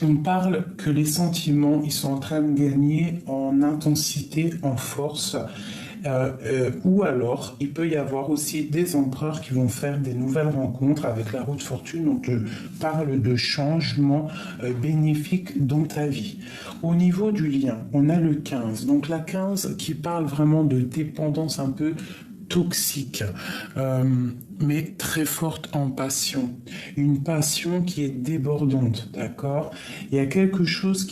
On parle que les sentiments, ils sont en train de gagner en intensité, en force, ou alors il peut y avoir aussi des empereurs qui vont faire des nouvelles rencontres avec la roue de fortune. On te parle de changements bénéfiques dans ta vie. Au niveau du lien, on a le 15. Donc la 15 qui parle vraiment de dépendance un peu toxique, mais très forte en passion. Une passion qui est débordante, d'accord? Il y a quelque chose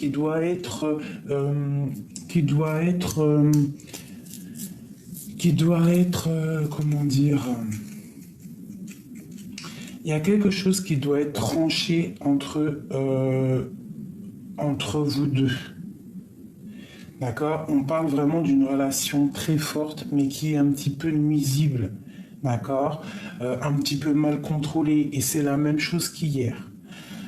comment dire? Il y a quelque chose qui doit être tranché entre vous deux. D'accord? On parle vraiment d'une relation très forte, mais qui est un petit peu nuisible. D'accord? Un petit peu mal contrôlée. Et c'est la même chose qu'hier.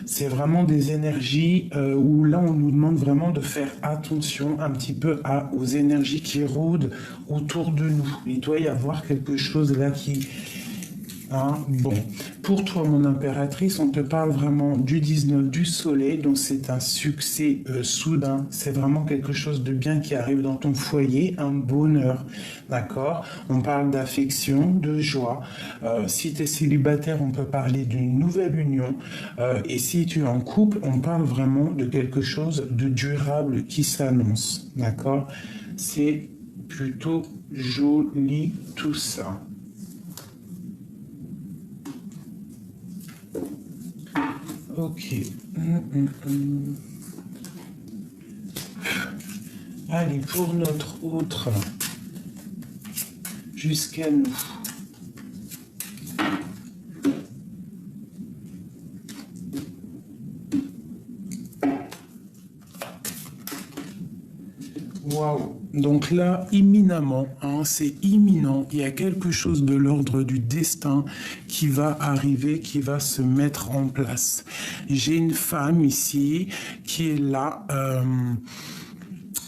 C'est vraiment des énergies où là, on nous demande vraiment de faire attention un petit peu aux énergies qui rôdent autour de nous. Il doit y avoir quelque chose là qui... Hein, bon, pour toi, mon impératrice, on te parle vraiment du 19 du soleil, donc c'est un succès soudain, c'est vraiment quelque chose de bien qui arrive dans ton foyer, un bonheur, d'accord? On parle d'affection, de joie. Si tu es célibataire, on peut parler d'une nouvelle union. Et si tu es en couple, on parle vraiment de quelque chose de durable qui s'annonce, d'accord? C'est plutôt joli tout ça. Ok. Allez, pour notre autre, jusqu'à nous. Waouh! Donc là, imminemment, hein, c'est imminent, il y a quelque chose de l'ordre du destin qui va arriver, qui va se mettre en place. J'ai une femme ici qui est là,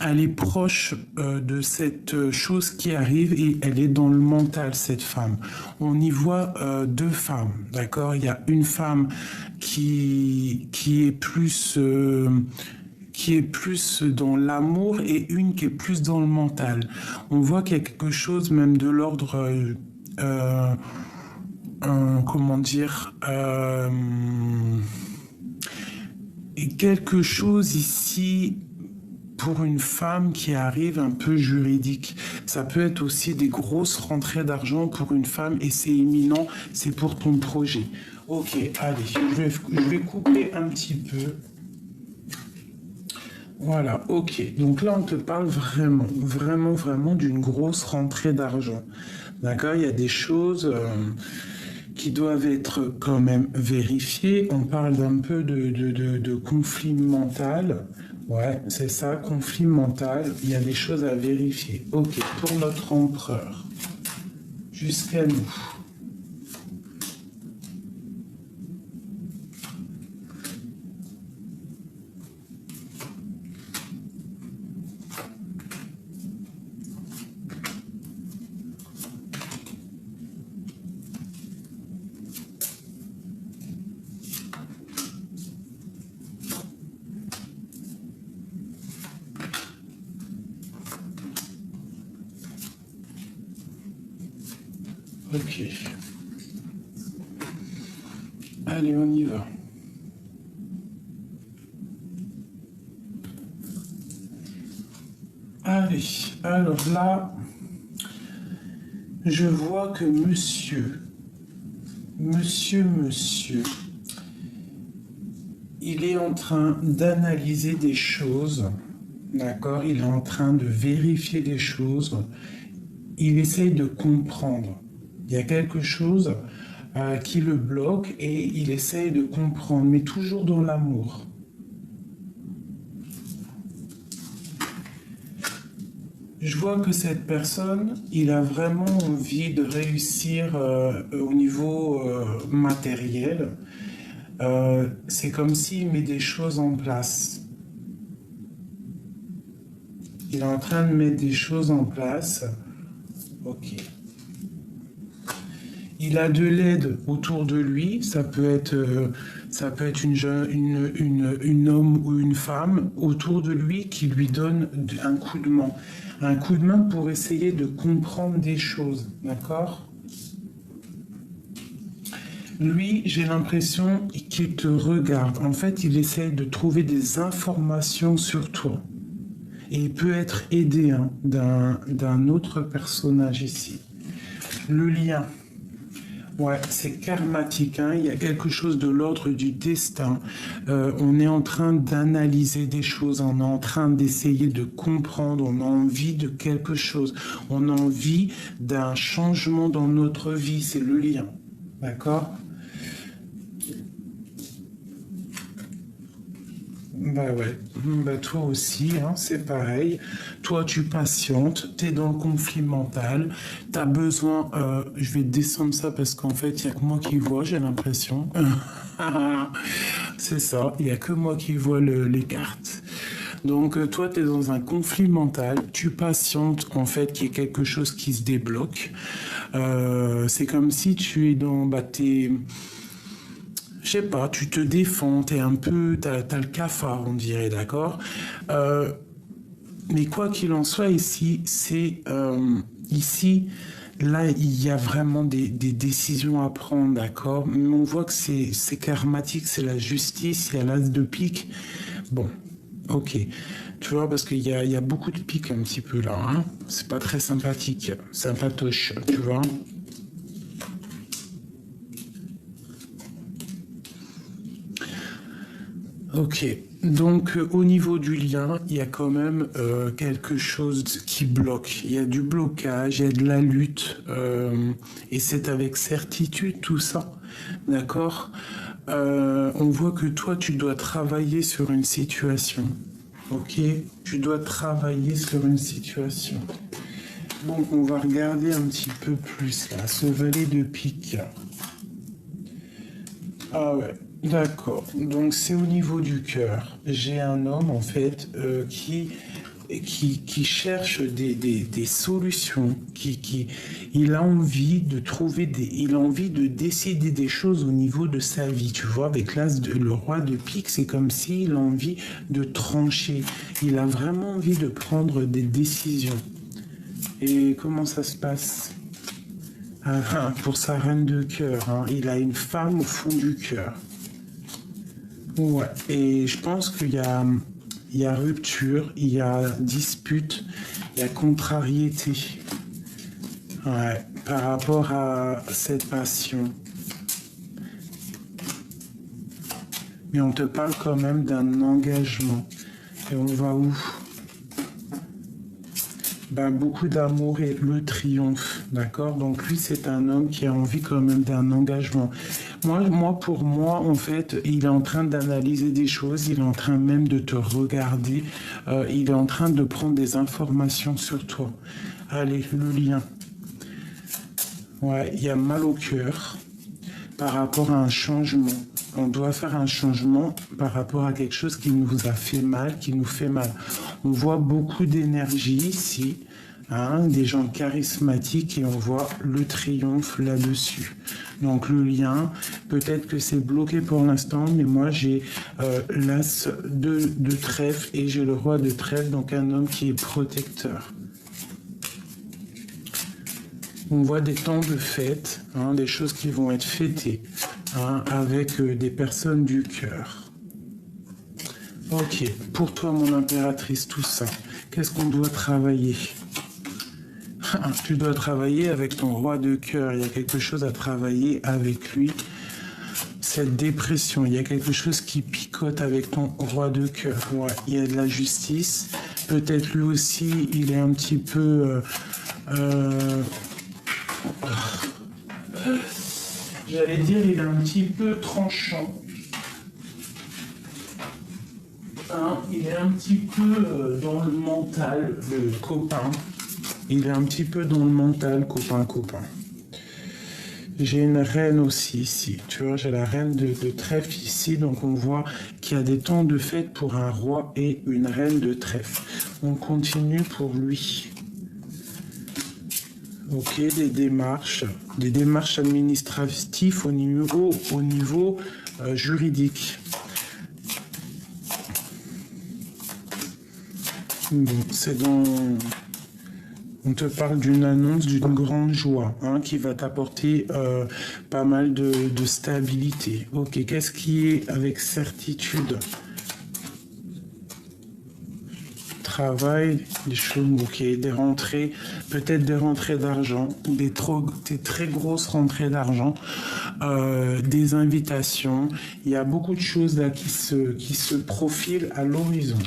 elle est proche de cette chose qui arrive et elle est dans le mental, cette femme. On y voit deux femmes, d'accord? Il y a une femme qui est plus... qui est plus dans l'amour et une qui est plus dans le mental. On voit qu'il y a quelque chose même de l'ordre, comment dire, et quelque chose ici pour une femme qui arrive un peu juridique. Ça peut être aussi des grosses rentrées d'argent pour une femme et c'est imminent, c'est pour ton projet. Ok, allez, je vais couper un petit peu. Voilà, ok. Donc là, on te parle vraiment d'une grosse rentrée d'argent. D'accord? Il y a des choses qui doivent être quand même vérifiées. On parle d'un peu de conflit mental. Ouais, c'est ça, conflit mental. Il y a des choses à vérifier. Ok, pour notre empereur. Jusqu'à nous. Ok. Allez, on y va. Allez, alors là, je vois que monsieur, il est en train d'analyser des choses, d'accord? Il est en train de vérifier des choses. Il essaye de comprendre. Il y a quelque chose qui le bloque et il essaye de comprendre, mais toujours dans l'amour. Je vois que cette personne, il a vraiment envie de réussir au niveau matériel. C'est comme s'il met des choses en place. Il est en train de mettre des choses en place. Ok. Il a de l'aide autour de lui. Ça peut être Ça peut être une homme ou une femme autour de lui qui lui donne un coup de main. Un coup de main pour essayer de comprendre des choses, d'accord? Lui, j'ai l'impression qu'il te regarde. En fait, il essaie de trouver des informations sur toi. Et il peut être aidé hein, d'un autre personnage ici. Le lien. Ouais, c'est karmatique, hein. Il y a quelque chose de l'ordre du destin. On est en train d'analyser des choses, on est en train d'essayer de comprendre, on a envie de quelque chose, on a envie d'un changement dans notre vie, c'est le lien. D'accord? Bah ouais, bah toi aussi, hein, c'est pareil. Toi, tu patientes, t'es dans le conflit mental, t'as besoin. Je vais descendre ça parce qu'en fait, il y a que moi qui vois, j'ai l'impression. C'est ça, il y a que moi qui vois les cartes. Donc toi, tu es dans un conflit mental, tu patientes en fait qu'il y ait quelque chose qui se débloque. C'est comme si tu es dans, bah, je sais pas, tu te défends, t'es un peu, t'as le cafard, on dirait, d'accord. Mais quoi qu'il en soit, ici, ici, là, il y a vraiment des décisions à prendre, d'accord. Mais on voit que c'est karmatique, c'est la justice, il y a l'as de pique. Bon, ok. Tu vois, parce qu'il y a beaucoup de piques un petit peu là, hein. C'est pas très sympathique, sympatoche, tu vois. Ok, donc au niveau du lien, il y a quand même quelque chose qui bloque. Il y a du blocage, il y a de la lutte, et c'est avec certitude tout ça, d'accord. On voit que toi, tu dois travailler sur une situation, ok. Tu dois travailler sur une situation. Bon, on va regarder un petit peu plus là, ce valet de pique. Ah ouais, d'accord. Donc c'est au niveau du cœur. J'ai un homme en fait qui cherche des solutions, il a envie de trouver il a envie de décider des choses au niveau de sa vie. Tu vois, avec le roi de pique, c'est comme s'il a envie de trancher. Il a vraiment envie de prendre des décisions. Et comment ça se passe? Pour sa reine de cœur, hein. Il a une femme au fond du cœur. Ouais, et je pense il y a rupture, il y a dispute, il y a contrariété. Ouais, par rapport à cette passion. Mais on te parle quand même d'un engagement. Et on va où? Ben, beaucoup d'amour et le triomphe, d'accord? Donc lui, c'est un homme qui a envie quand même d'un engagement. Pour moi, en fait, il est en train d'analyser des choses, il est en train même de te regarder, il est en train de prendre des informations sur toi. Allez, le lien. Ouais, il y a mal au cœur par rapport à un changement. On doit faire un changement par rapport à quelque chose qui nous a fait mal, qui nous fait mal. On voit beaucoup d'énergie ici, hein, des gens charismatiques et on voit le triomphe là-dessus. Donc le lien, peut-être que c'est bloqué pour l'instant, mais moi j'ai l'as de trèfle et j'ai le roi de trèfle, donc un homme qui est protecteur. On voit des temps de fête, hein, des choses qui vont être fêtées, hein, avec des personnes du cœur. Ok, pour toi mon impératrice, tout ça, qu'est-ce qu'on doit travailler? Tu dois travailler avec ton roi de cœur, il y a quelque chose à travailler avec lui. Cette dépression, il y a quelque chose qui picote avec ton roi de cœur. Ouais, il y a de la justice, peut-être lui aussi, il est un petit peu... J'allais dire, il est un petit peu tranchant. Hein, il est un petit peu dans le mental, le copain. Il est un petit peu dans le mental, copain. J'ai une reine aussi ici. Tu vois, j'ai la reine de trèfle ici. Donc on voit qu'il y a des temps de fête pour un roi et une reine de trèfle. On continue pour lui. Ok, des démarches administratives au niveau juridique. Bon, c'est dans... On te parle d'une annonce d'une grande joie, hein, qui va t'apporter pas mal de stabilité. Ok, qu'est-ce qui est avec certitude? Travail, des choses, ok, des rentrées, peut-être des rentrées d'argent, des très grosses rentrées d'argent, des invitations. Il y a beaucoup de choses là qui se profilent à l'horizon.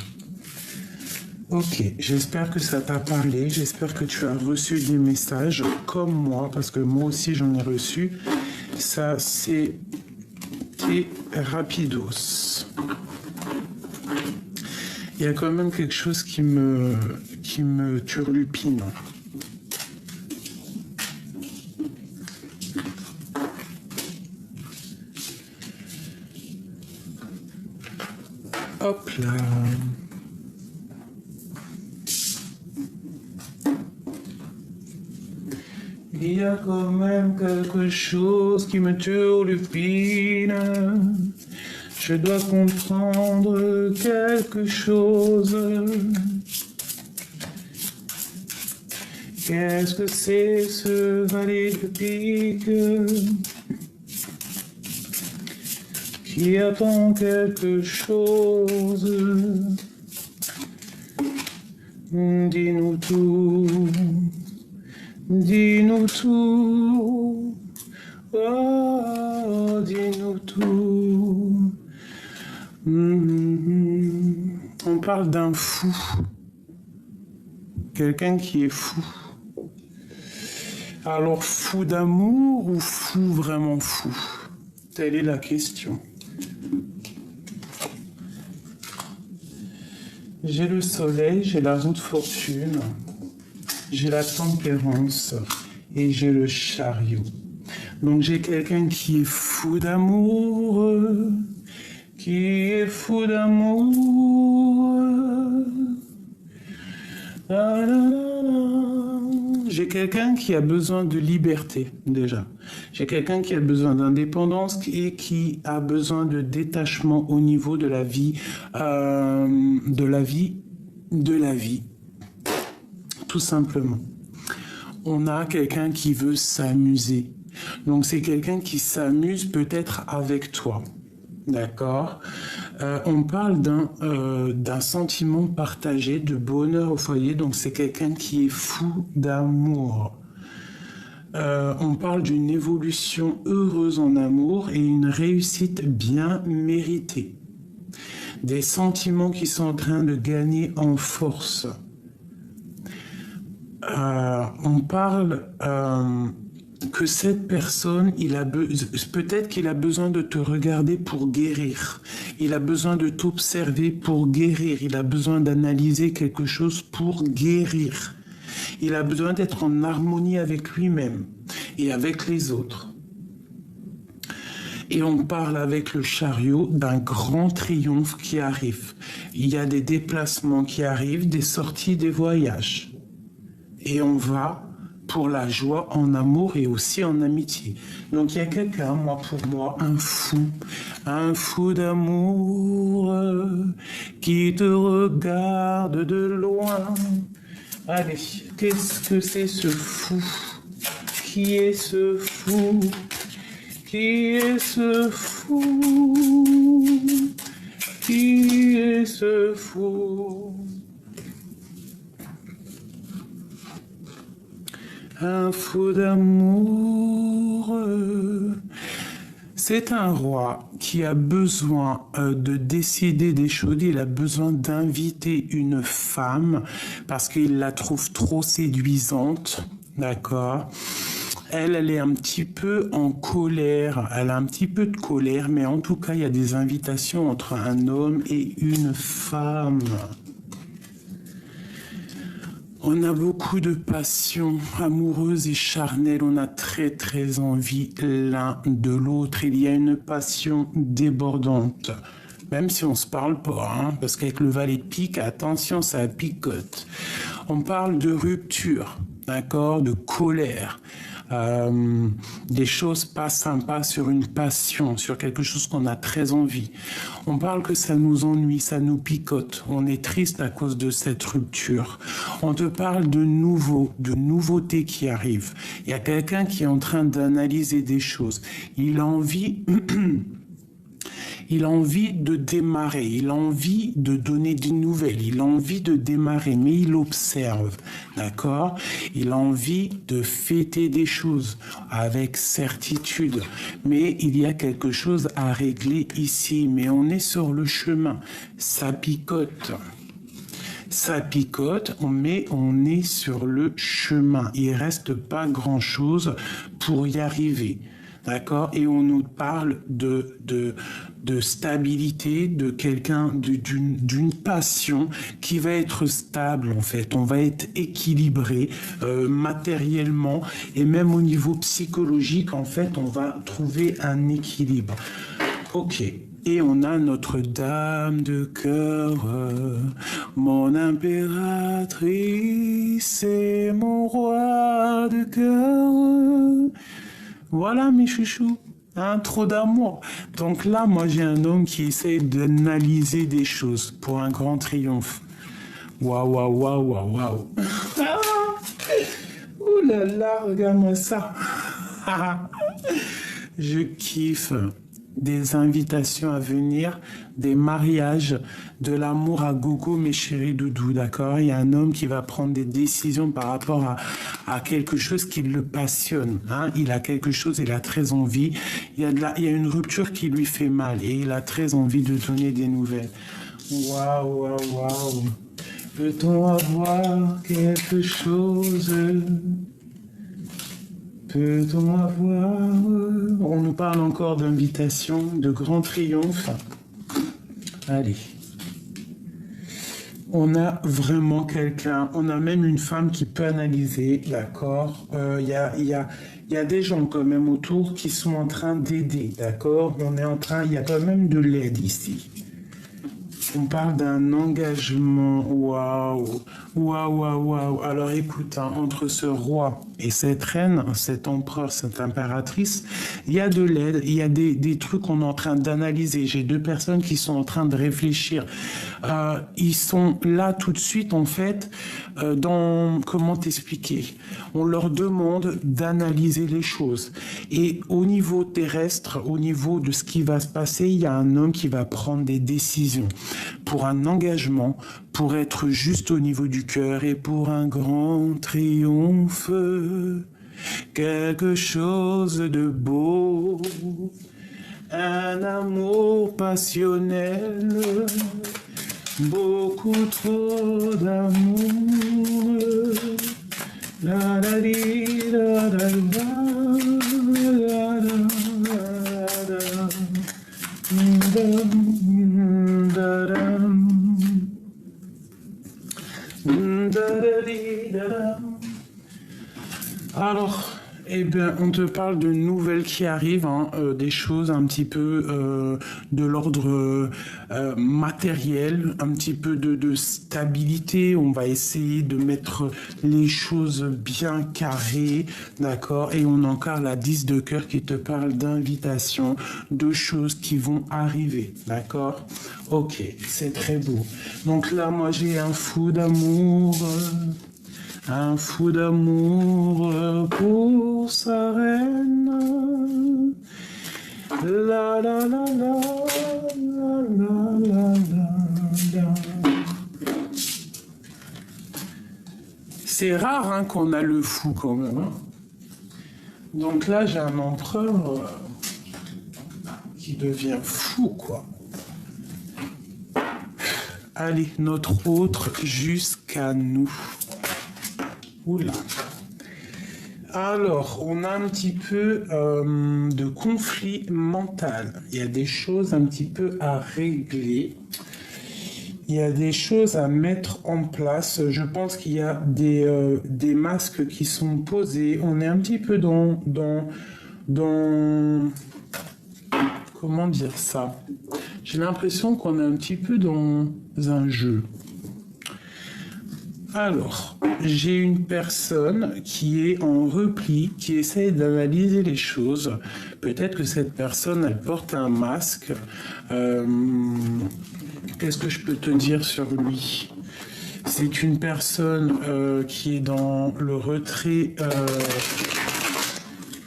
Ok, j'espère que ça t'a parlé, j'espère que tu as reçu des messages comme moi, parce que moi aussi j'en ai reçu. Ça, c'était rapidos. Il y a quand même quelque chose qui me turlupine. Hop là. Il y a quand même quelque chose qui me turlupine. Je dois comprendre quelque chose. Qu'est-ce que c'est ce valet de pique qui attend quelque chose? Dis-nous tout. Dis-nous tout, oh, dis-nous tout. On parle d'un fou, quelqu'un qui est fou. Alors, fou d'amour ou fou vraiment fou? Telle est la question. J'ai le soleil, j'ai la roue de fortune. J'ai la tempérance et j'ai le chariot. Donc j'ai quelqu'un qui est fou d'amour, qui est fou d'amour. J'ai quelqu'un qui a besoin de liberté déjà. J'ai quelqu'un qui a besoin d'indépendance et qui a besoin de détachement au niveau de la vie, tout simplement. On a quelqu'un qui veut s'amuser. Donc c'est quelqu'un qui s'amuse peut-être avec toi. D'accord? On parle d'un sentiment partagé, de bonheur au foyer. Donc c'est quelqu'un qui est fou d'amour. On parle d'une évolution heureuse en amour et une réussite bien méritée. Des sentiments qui sont en train de gagner en force. On parle que cette personne, peut-être qu'il a besoin de te regarder pour guérir. Il a besoin de t'observer pour guérir. Il a besoin d'analyser quelque chose pour guérir. Il a besoin d'être en harmonie avec lui-même et avec les autres. Et on parle avec le chariot d'un grand triomphe qui arrive. Il y a des déplacements qui arrivent, des sorties, des voyages. Et on va pour la joie en amour et aussi en amitié. Donc il y a quelqu'un, pour moi, un fou d'amour qui te regarde de loin. Allez, qu'est-ce que c'est ce fou? Qui est ce fou? Qui est ce fou? Qui est ce fou? Un fou d'amour. C'est un roi qui a besoin de décider des choses. Il a besoin d'inviter une femme parce qu'il la trouve trop séduisante. D'accord? Elle est un petit peu en colère. Elle a un petit peu de colère, mais en tout cas, il y a des invitations entre un homme et une femme. On a beaucoup de passion amoureuse et charnelle. On a très très envie l'un de l'autre. Il y a une passion débordante. même si on se parle pas, hein, parce qu'avec le valet de pique, attention, ça picote. On parle de rupture, d'accord, de colère, des choses pas sympas sur une passion, sur quelque chose qu'on a très envie. On parle que ça nous ennuie, ça nous picote. On est triste à cause de cette rupture. On te parle de nouveau, de nouveautés qui arrivent. Il y a quelqu'un qui est en train d'analyser des choses. Il a envie... Il a envie de démarrer, il a envie de donner des nouvelles, il a envie de démarrer, mais il observe, d'accord? Il a envie de fêter des choses avec certitude, mais il y a quelque chose à régler ici, mais on est sur le chemin, ça picote. Ça picote, mais on est sur le chemin. Il reste pas grand-chose pour y arriver. D'accord? Et on nous parle de stabilité, de quelqu'un, d'une passion qui va être stable, en fait. On va être équilibré matériellement et même au niveau psychologique, en fait, on va trouver un équilibre. Ok. Et on a notre dame de cœur, mon impératrice et mon roi de cœur. Voilà mes chouchous, hein, trop d'amour. Donc là, moi j'ai un homme qui essaie d'analyser des choses pour un grand triomphe. Waouh, waouh, waouh, waouh, waouh. Ouh là là, regarde-moi ça. Je kiffe. Des invitations à venir, des mariages, de l'amour à gogo, mes chéris doudous, d'accord? Il y a un homme qui va prendre des décisions par rapport à quelque chose qui le passionne, hein? Il a quelque chose, il a très envie, il y a une rupture qui lui fait mal et il a très envie de donner des nouvelles. Waouh, waouh, waouh. Peut-on avoir quelque chose? Peut-on avoir... On nous parle encore d'invitation, de grand triomphe. Allez. On a vraiment quelqu'un, on a même une femme qui peut analyser, d'accord? Il y a des gens quand même autour qui sont en train d'aider, d'accord? Il y a quand même de l'aide ici. On parle d'un engagement, waouh, waouh, waouh, waouh. Alors écoute, hein, entre ce roi et cette reine, cet empereur, cette impératrice, il y a de l'aide, il y a des trucs qu'on est en train d'analyser. J'ai deux personnes qui sont en train de réfléchir. Ils sont là tout de suite, en fait, comment t'expliquer? On leur demande d'analyser les choses. Et au niveau terrestre, au niveau de ce qui va se passer, il y a un homme qui va prendre des décisions pour un engagement, pour être juste au niveau du cœur et pour un grand triomphe, quelque chose de beau, un amour passionnel, beaucoup trop d'amour. La la di, la la la, la la la. Alors, eh bien, on te parle de nouvelles qui arrivent, hein, des choses un petit peu de l'ordre matériel, un petit peu de stabilité. On va essayer de mettre les choses bien carrées, d'accord? Et on a encore la 10 de cœur qui te parle d'invitation, de choses qui vont arriver, d'accord? Ok, c'est très beau. Donc là, moi, j'ai un fou d'amour. Un fou d'amour pour sa reine. La la la la la la la la. C'est rare hein, qu'on a le fou quand même. Hein. Donc là, j'ai un empereur qui devient fou, quoi. Allez, notre autre jusqu'à nous. Oula. Alors, on a un petit peu de conflit mental. Il y a des choses un petit peu à régler. Il y a des choses à mettre en place. Je pense qu'il y a des masques qui sont posés. On est un petit peu dans comment dire ça? J'ai l'impression qu'on est un petit peu dans un jeu. Alors, j'ai une personne qui est en repli, qui essaye d'analyser les choses. Peut-être que cette personne, elle porte un masque. Qu'est-ce que je peux te dire sur lui? C'est une personne qui est dans le retrait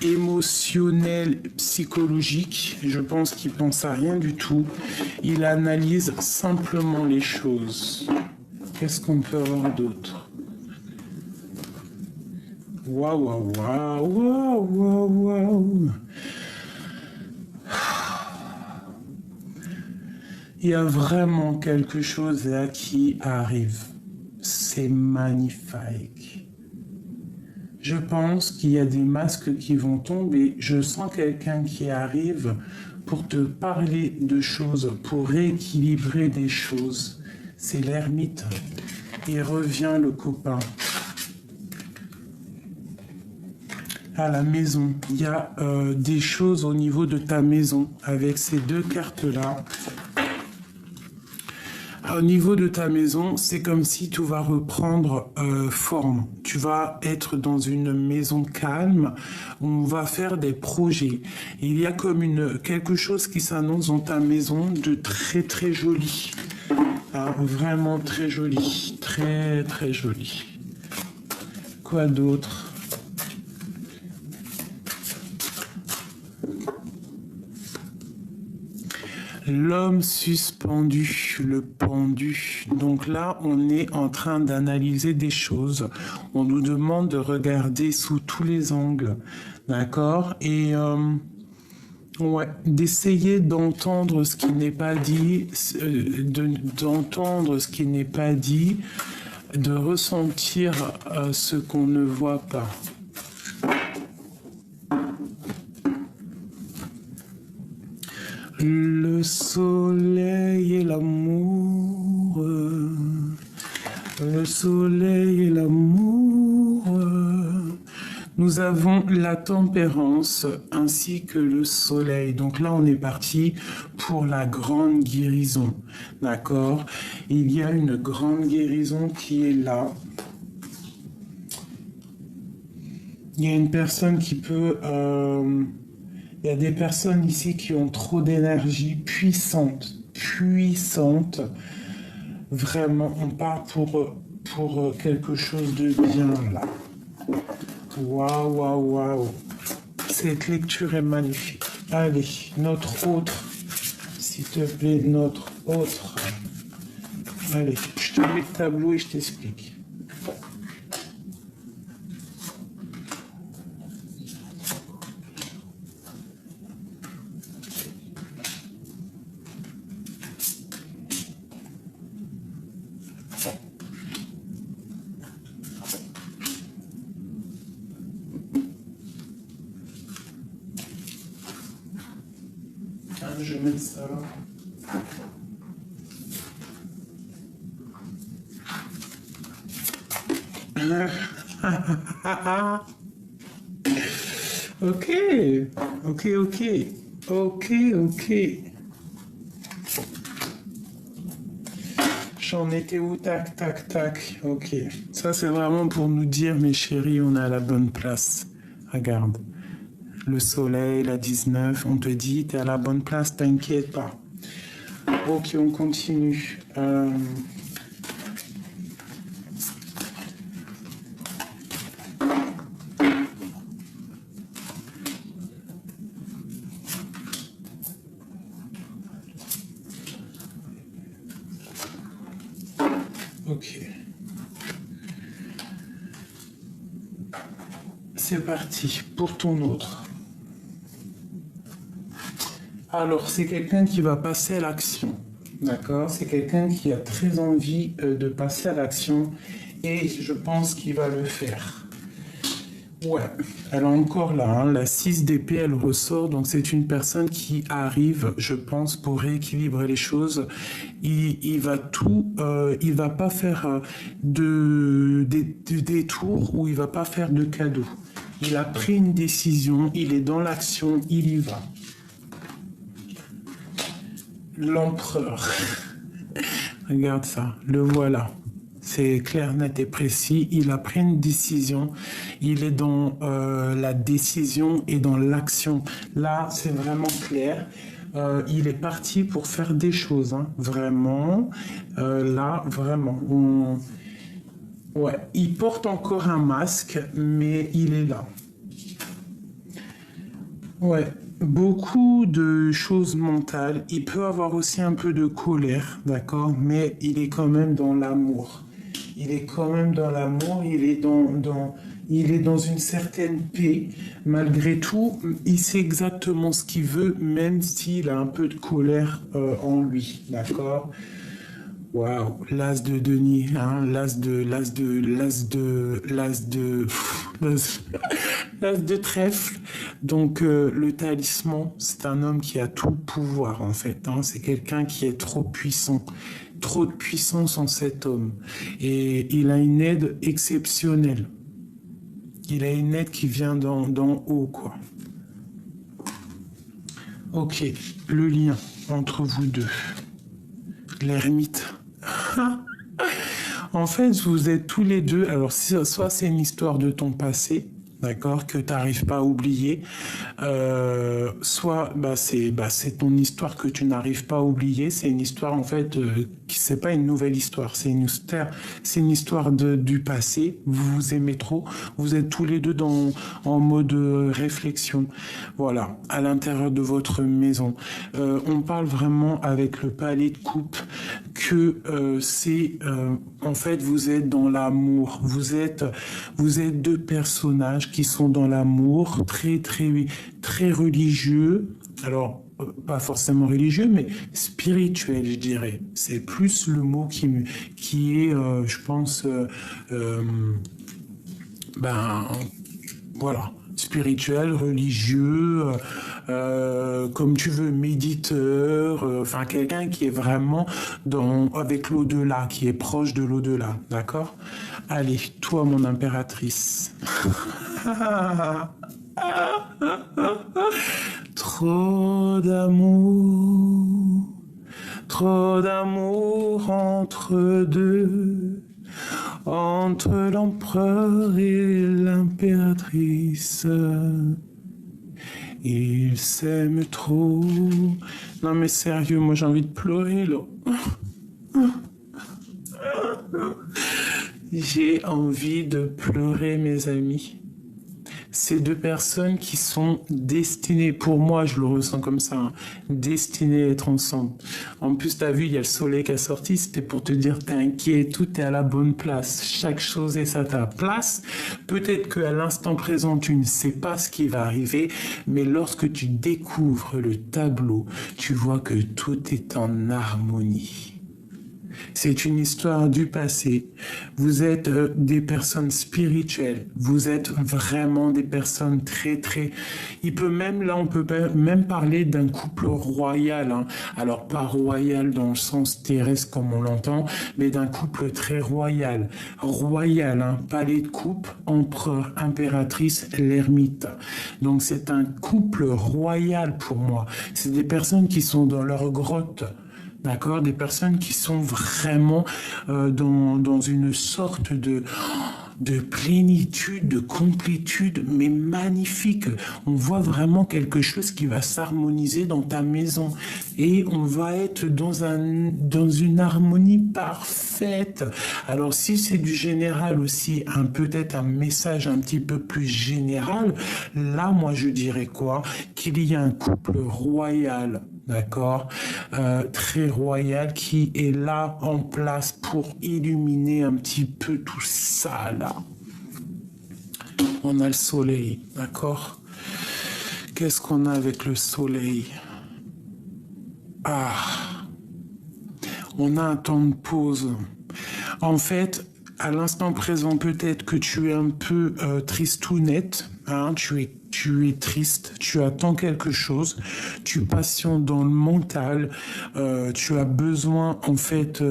émotionnel, psychologique. Je pense qu'il pense à rien du tout. Il analyse simplement les choses. Qu'est-ce qu'on peut avoir d'autre? Waouh, waouh, waouh, waouh, waouh. Il y a vraiment quelque chose là qui arrive. C'est magnifique. Je pense qu'il y a des masques qui vont tomber. Je sens quelqu'un qui arrive pour te parler de choses, pour rééquilibrer des choses. C'est l'ermite. Et revient le copain. À la maison, il y a des choses au niveau de ta maison avec ces deux cartes-là. Au niveau de ta maison, c'est comme si tout va reprendre forme. Tu vas être dans une maison calme où on va faire des projets. Il y a comme quelque chose qui s'annonce dans ta maison de très très joli. Ah, vraiment très joli. Très très joli. Quoi d'autre? L'homme suspendu, le pendu. Donc là, on est en train d'analyser des choses. On nous demande de regarder sous tous les angles. D'accord? Et ouais, d'essayer d'entendre ce qui n'est pas dit, d'entendre ce qui n'est pas dit, de ressentir ce qu'on ne voit pas. Le soleil et l'amour, le soleil et l'amour. Nous avons la tempérance ainsi que le soleil. Donc là, on est parti pour la grande guérison. D'accord? Il y a une grande guérison qui est là. Il y a une personne qui peut... il y a des personnes ici qui ont trop d'énergie puissante. Vraiment, on part pour quelque chose de bien là. Waouh, waouh, waouh. Cette lecture est magnifique. Allez, notre autre. S'il te plaît, notre autre. Allez, je te mets le tableau et je t'explique. Je vais mettre ça là. Ok. J'en étais où? Tac, tac, tac. Ok. Ça, c'est vraiment pour nous dire, mes chéris, on est à la bonne place. Regarde. Le soleil, la 19, on te dit, t'es à la bonne place, t'inquiète pas. Ok, on continue. Ok. C'est parti pour ton autre. Alors, c'est quelqu'un qui va passer à l'action. D'accord? C'est quelqu'un qui a très envie de passer à l'action et je pense qu'il va le faire. Ouais, elle est encore là, hein. La 6 d'épée, elle ressort, donc c'est une personne qui arrive, je pense, pour rééquilibrer les choses. Il va il va pas faire de détours ou il va pas faire de cadeaux. Il a pris une décision, il est dans l'action, il y va. l'empereur. Regarde ça, le voilà. C'est clair, net et précis. Il a pris une décision. Il est dans la décision et dans l'action. Là, c'est vraiment clair. Il est parti pour faire des choses, hein. Vraiment. Là, vraiment. Ouais, il porte encore un masque, mais il est là. Ouais, beaucoup de choses mentales. Il peut avoir aussi un peu de colère, d'accord, mais il est quand même dans l'amour. Il est quand même dans l'amour, il est dans une certaine paix. Malgré tout, il sait exactement ce qu'il veut, même s'il a un peu de colère en lui, d'accord? Waouh, l'as de Denis, hein, l'as de trèfle. Donc le talisman, c'est un homme qui a tout le pouvoir en fait, hein. C'est quelqu'un qui est trop puissant, trop de puissance en cet homme. Et il a une aide exceptionnelle. Il a une aide qui vient d'en haut, quoi. Ok, le lien entre vous deux. L'ermite. En fait, vous êtes tous les deux. Alors, soit c'est une histoire de ton passé, d'accord, que tu n'arrives pas à oublier, soit c'est ton histoire que tu n'arrives pas à oublier. C'est une histoire en fait qui c'est pas une nouvelle histoire, c'est une histoire du passé. Vous vous aimez trop, vous êtes tous les deux en mode réflexion. Voilà, à l'intérieur de votre maison, on parle vraiment avec le palais de coupe que en fait vous êtes dans l'amour. Vous êtes deux personnages qui sont dans l'amour, très très très religieux. Alors pas forcément religieux, mais spirituel, je dirais. C'est plus le mot qui est, je pense, ben voilà, spirituel, religieux, comme tu veux, méditeur, enfin quelqu'un qui est vraiment avec l'au-delà, qui est proche de l'au-delà, d'accord? Allez, toi mon impératrice. Trop d'amour entre deux, entre l'empereur et l'impératrice. Ils s'aiment trop. Non mais sérieux, moi j'ai envie de pleurer là. J'ai envie de pleurer, mes amis. Ces deux personnes qui sont destinées, pour moi je le ressens comme ça, hein, destinées à être ensemble. En plus, t'as vu, il y a le soleil qui a sorti, c'était pour te dire t'inquiète, tout est à la bonne place, chaque chose est à ta place. Peut-être qu'à l'instant présent, tu ne sais pas ce qui va arriver, mais lorsque tu découvres le tableau, tu vois que tout est en harmonie. C'est une histoire du passé. Vous êtes des personnes spirituelles. Vous êtes vraiment des personnes très, très... on peut même parler d'un couple royal, hein. Alors, pas royal dans le sens terrestre comme on l'entend, mais d'un couple très royal. Royal, hein. Palais de coupe, empereur, impératrice, l'ermite. Donc, c'est un couple royal pour moi. C'est des personnes qui sont dans leur grotte. D'accord, des personnes qui sont vraiment dans une sorte de plénitude, de complétude, mais magnifique. On voit vraiment quelque chose qui va s'harmoniser dans ta maison et on va être dans une harmonie parfaite. Alors si c'est du général aussi, peut-être un message un petit peu plus général, là moi je dirais quoi? Qu'il y a un couple royal. D'accord, très royal qui est là en place pour illuminer un petit peu tout ça là. On a le soleil, d'accord. Qu'est-ce qu'on a avec le soleil? Ah, on a un temps de pause. En fait, à l'instant présent, peut-être que tu es un peu tristounette, hein, tu es triste, tu attends quelque chose, tu patientes dans le mental, tu as besoin, en fait,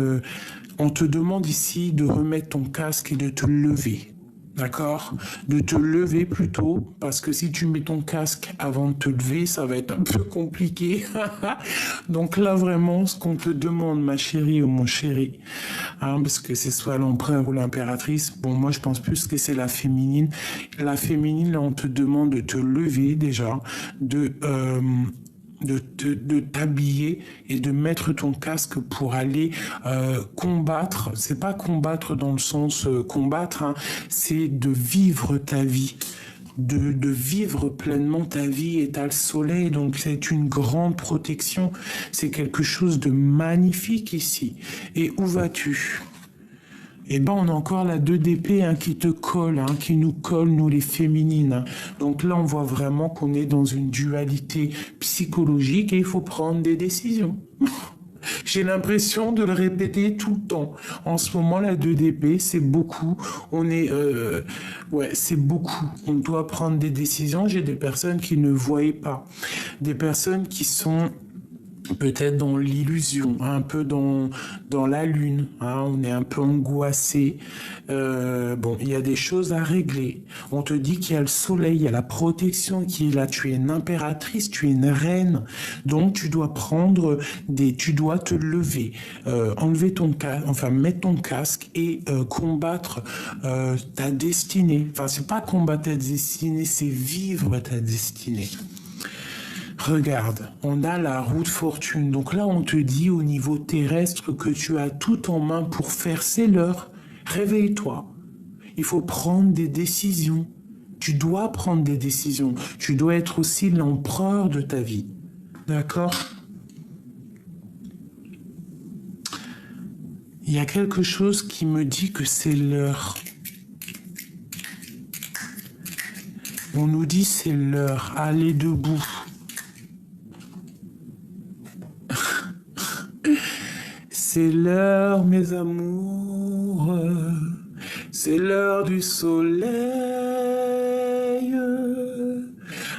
on te demande ici de remettre ton casque et de te lever. D'accord? De te lever plutôt, parce que si tu mets ton casque avant de te lever, ça va être un peu compliqué. Donc là, vraiment, ce qu'on te demande, ma chérie ou mon chéri, hein, parce que c'est soit l'empereur ou l'impératrice, bon, moi, je pense plus que c'est la féminine. La féminine, là, on te demande de te lever déjà, de... de t'habiller et de mettre ton casque pour aller combattre. C'est pas combattre dans le sens combattre, hein, c'est de vivre ta vie. De vivre pleinement ta vie et t'as le soleil, donc c'est une grande protection. C'est quelque chose de magnifique ici. Et où vas-tu? Eh ben, on a encore la 2 d'épée hein, qui te colle, hein, qui nous colle, nous les féminines. Hein. Donc là, on voit vraiment qu'on est dans une dualité psychologique et il faut prendre des décisions. J'ai l'impression de le répéter tout le temps. En ce moment, la 2 d'épée, c'est beaucoup. On est, ouais, c'est beaucoup. On doit prendre des décisions. J'ai des personnes qui ne voyaient pas, des personnes qui sont peut-être dans l'illusion, un peu dans la lune, hein, on est un peu angoissé. Bon, il y a des choses à régler. On te dit qu'il y a le soleil, il y a la protection qui est là. Tu es une impératrice, tu es une reine. Donc tu dois tu dois te lever, enlever ton casque, enfin mettre ton casque et combattre ta destinée. Enfin, c'est pas combattre ta destinée, c'est vivre ta destinée. Regarde, on a la roue de fortune. Donc là, on te dit au niveau terrestre que tu as tout en main pour faire. C'est l'heure. Réveille-toi. Il faut prendre des décisions. Tu dois prendre des décisions. Tu dois être aussi l'empereur de ta vie. D'accord? Il y a quelque chose qui me dit que c'est l'heure. On nous dit c'est l'heure. Allez debout. C'est l'heure, mes amours, c'est l'heure du soleil,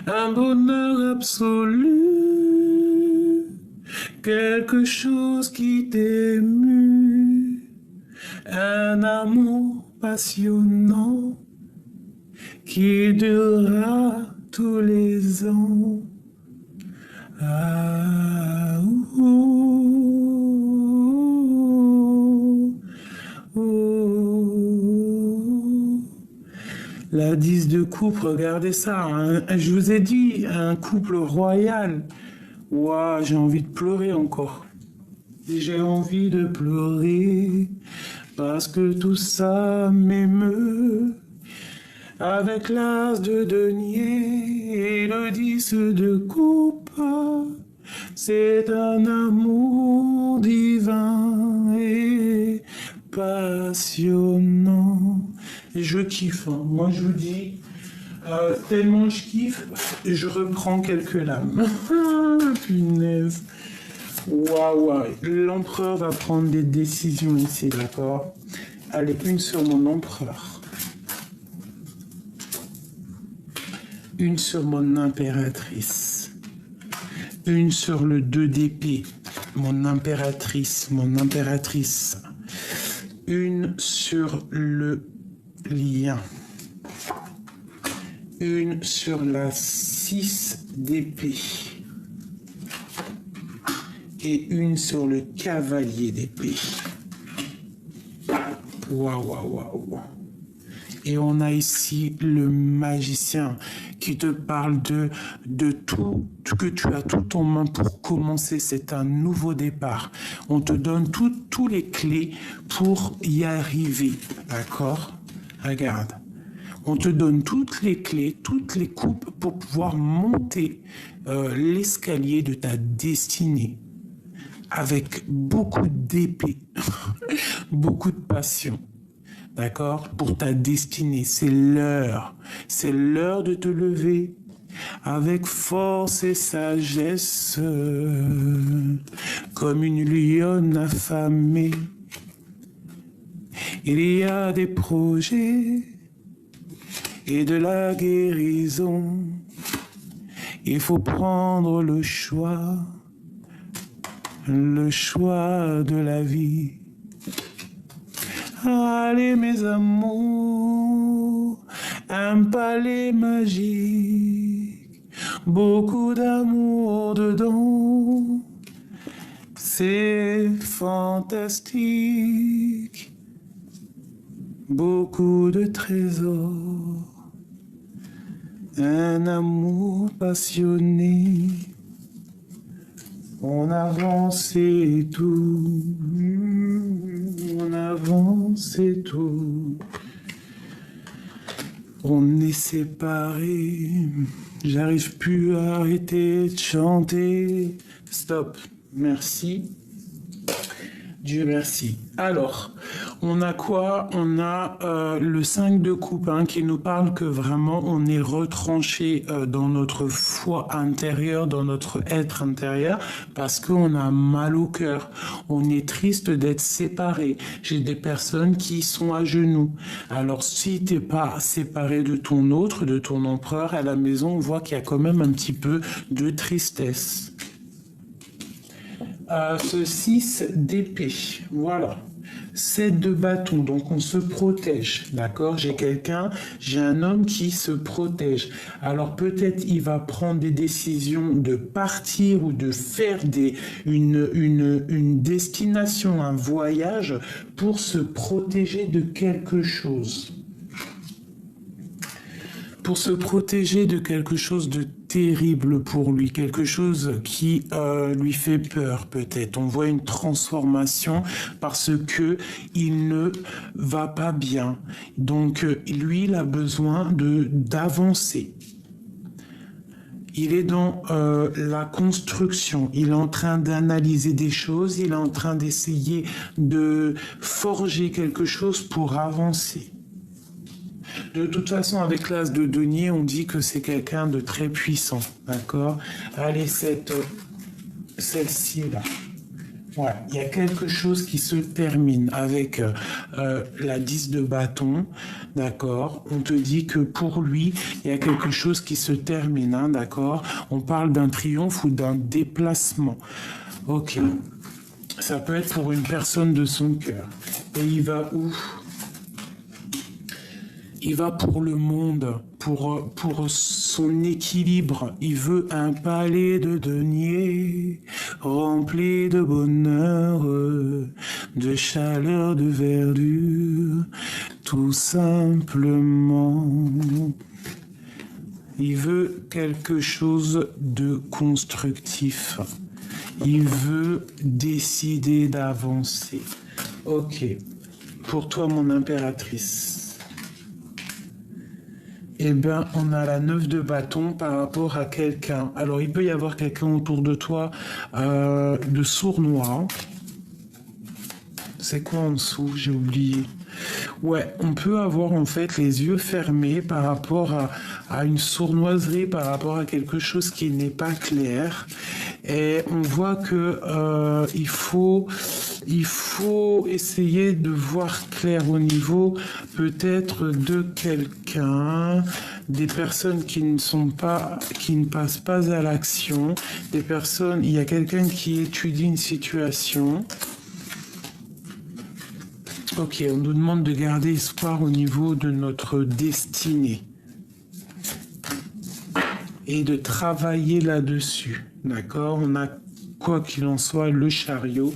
un bonheur absolu, quelque chose qui t'émue, un amour passionnant qui durera tous les ans. Ah, La 10 de coupe, regardez ça. Hein. Je vous ai dit, un couple royal. Ouah, j'ai envie de pleurer encore. J'ai envie de pleurer parce que tout ça m'émeut. Avec l'as de denier et le 10 de coupe, c'est un amour divin et passionnant. Et je kiffe, hein. Moi je vous dis, tellement je kiffe, je reprends quelques lames. Punaise. Waouh, l'empereur va prendre des décisions ici, d'accord? Allez, une sur mon empereur. Une sur mon impératrice. Une sur le 2 d'épée. Mon impératrice, mon impératrice. Une sur le lion. Une sur la 6 d'épée. Et une sur le cavalier d'épée. Waouh, waouh, waouh. Et on a ici le magicien qui te parle de tout, que tu as tout en main pour commencer. C'est un nouveau départ. On te donne tous les clés pour y arriver. D'accord? Regarde. On te donne toutes les clés, toutes les coupes pour pouvoir monter l'escalier de ta destinée. Avec beaucoup d'épée, beaucoup de passion. D'accord? Pour ta destinée, c'est l'heure. C'est l'heure de te lever avec force et sagesse, comme une lionne affamée. Il y a des projets et de la guérison. Il faut prendre le choix de la vie. Allez mes amours, un palais magique, beaucoup d'amour dedans. C'est fantastique, beaucoup de trésors, un amour passionné. On avance et tout, on avance et tout. On est séparés, j'arrive plus à arrêter de chanter. Stop, merci. Dieu merci. Alors, on a quoi? On a le 5 de coupe qui nous parle que vraiment on est retranché dans notre foi intérieure, dans notre être intérieur, parce qu'on a mal au cœur. On est triste d'être séparés. J'ai des personnes qui sont à genoux. Alors, si t'es pas séparé de ton autre, de ton empereur à la maison, on voit qu'il y a quand même un petit peu de tristesse. Ce 6 d'épée, voilà. 7 de bâton, donc on se protège, d'accord? J'ai un homme qui se protège. Alors peut-être il va prendre des décisions de partir ou de faire une destination, un voyage pour se protéger de quelque chose. Pour se protéger de quelque chose de terrible pour lui, quelque chose qui lui fait peur peut-être. On voit une transformation parce que il ne va pas bien. Donc lui, il a besoin d'avancer. Il est dans la construction, il est en train d'analyser des choses, il est en train d'essayer de forger quelque chose pour avancer. De toute façon, avec l'as de denier, on dit que c'est quelqu'un de très puissant, d'accord? Allez, celle-ci là. Ouais, il y a quelque chose qui se termine avec la 10 de bâton, d'accord? On te dit que pour lui, il y a quelque chose qui se termine, hein, d'accord? On parle d'un triomphe ou d'un déplacement. Ok. Ça peut être pour une personne de son cœur. Et il va où? Il va pour le monde, pour son équilibre. Il veut un palais de deniers rempli de bonheur, de chaleur, de verdure, tout simplement. Il veut quelque chose de constructif. Il veut décider d'avancer. Ok. Pour toi, mon impératrice. Eh bien, on a la 9 de bâton par rapport à quelqu'un. Alors, il peut y avoir quelqu'un autour de toi de sournois. C'est quoi en dessous? J'ai oublié. Ouais, on peut avoir en fait les yeux fermés par rapport à une sournoiserie, par rapport à quelque chose qui n'est pas clair. Et on voit que il faut essayer de voir clair au niveau peut-être de quelqu'un, des personnes qui ne passent pas à l'action, des personnes, il y a quelqu'un qui étudie une situation. Ok, on nous demande de garder espoir au niveau de notre destinée et de travailler là-dessus, d'accord? On a, quoi qu'il en soit, le chariot.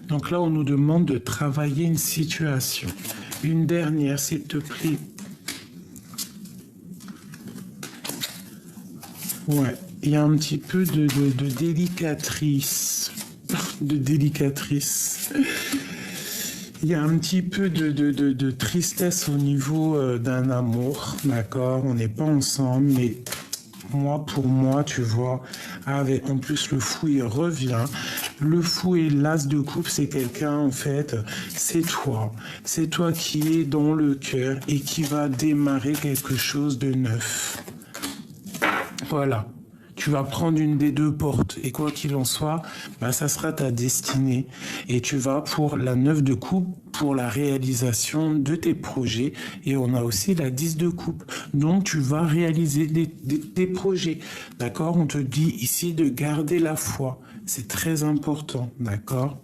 Donc là, on nous demande de travailler une situation. Une dernière, s'il te plaît. Ouais, il y a un petit peu de délicatrice. De délicatrice. Il y a un petit peu de tristesse au niveau d'un amour, d'accord? On n'est pas ensemble, mais pour moi, tu vois, avec en plus le fou, il revient. Le fou et l'as de coupe, c'est quelqu'un, en fait, c'est toi. C'est toi qui es dans le cœur et qui va démarrer quelque chose de neuf. Voilà. Tu vas prendre une des deux portes et quoi qu'il en soit, ça sera ta destinée. Et tu vas pour la 9 de coupe, pour la réalisation de tes projets. Et on a aussi la 10 de coupe. Donc tu vas réaliser des projets. D'accord? On te dit ici de garder la foi. C'est très important. D'accord?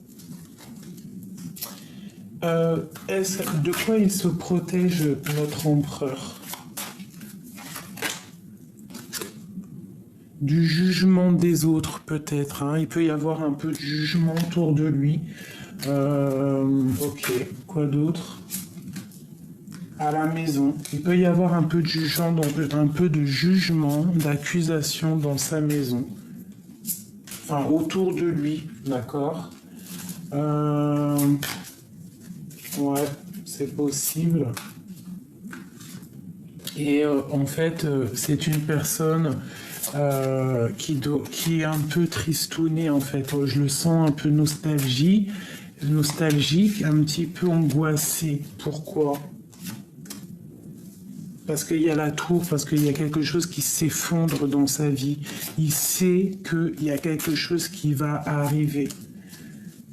De quoi il se protège, notre empereur? Du jugement des autres, peut-être, hein. Il peut y avoir un peu de jugement autour de lui. Ok, quoi d'autre? À la maison, il peut y avoir un peu de jugement, donc un peu de jugement, d'accusation dans sa maison. Enfin, autour de lui, d'accord? Euh, ouais, c'est possible. Et en fait, c'est une personne qui est un peu tristounée, en fait. Je le sens un peu nostalgique, un petit peu angoissé. Pourquoi? Parce qu'il y a la tour, parce qu'il y a quelque chose qui s'effondre dans sa vie. Il sait qu'il y a quelque chose qui va arriver.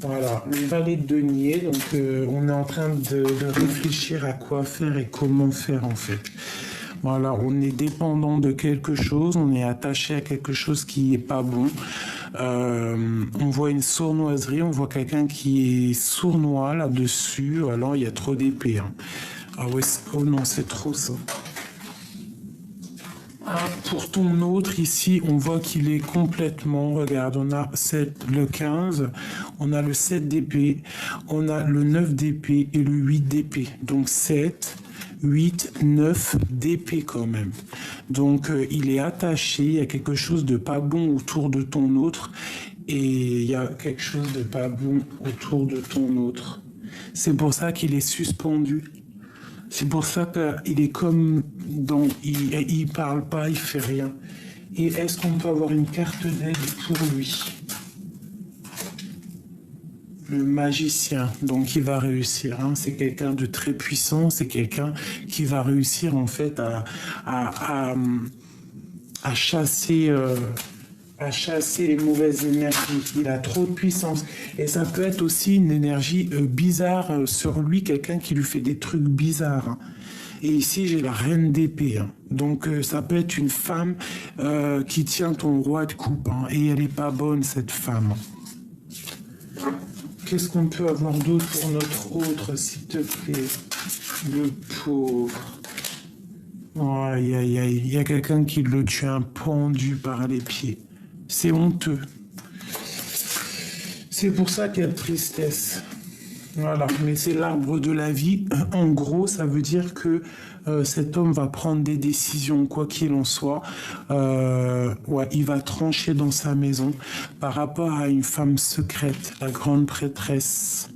Voilà, le valet de denier, donc on est en train de réfléchir à quoi faire et comment faire en fait. Voilà, on est dépendant de quelque chose, on est attaché à quelque chose qui est pas bon. On voit une sournoiserie, on voit quelqu'un qui est sournois là-dessus, alors il y a trop d'épées. Hein. Ah ouais, oh non, c'est trop ça. Pour ton autre, ici, on voit qu'il est complètement... Regarde, on a le 15, on a le 7 d'épée, on a le 9 d'épée et le 8 d'épée. Donc 7, 8, 9 d'épée quand même. Donc il est attaché, il y a quelque chose de pas bon autour de ton autre et il y a quelque chose de pas bon autour de ton autre. C'est pour ça qu'il est suspendu. C'est pour ça qu'il est comme dans... Il parle pas, il fait rien. Et est-ce qu'on peut avoir une carte d'aide pour lui? Le magicien, donc il va réussir. Hein. C'est quelqu'un de très puissant, c'est quelqu'un qui va réussir en fait à, à chasser... à chasser les mauvaises énergies. Il a trop de puissance. Et ça peut être aussi une énergie bizarre sur lui, quelqu'un qui lui fait des trucs bizarres. Hein. Et ici, j'ai la reine d'épée. Hein. Donc, ça peut être une femme qui tient ton roi de coupe. Hein. Et elle n'est pas bonne, cette femme. Qu'est-ce qu'on peut avoir d'autre pour notre autre, s'il te plaît? Le pauvre. Oh, aïe, aïe, aïe. Il y a quelqu'un qui le tient pendu par les pieds. C'est honteux. C'est pour ça qu'il y a de tristesse. Voilà, mais c'est l'arbre de la vie. En gros, ça veut dire que cet homme va prendre des décisions, quoi qu'il en soit. Ouais, il va trancher dans sa maison par rapport à une femme secrète, la grande prêtresse.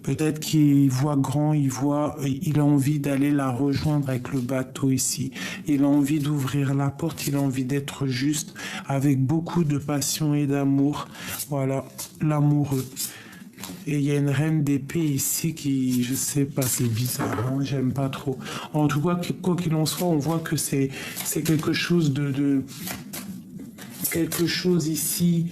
Peut-être qu'il voit grand, il a envie d'aller la rejoindre avec le bateau ici. Il a envie d'ouvrir la porte, il a envie d'être juste, avec beaucoup de passion et d'amour. Voilà, l'amoureux. Et il y a une reine d'épée ici qui, je sais pas, c'est bizarre, hein, j'aime pas trop. En tout cas, quoi qu'il en soit, on voit que c'est quelque chose quelque chose ici.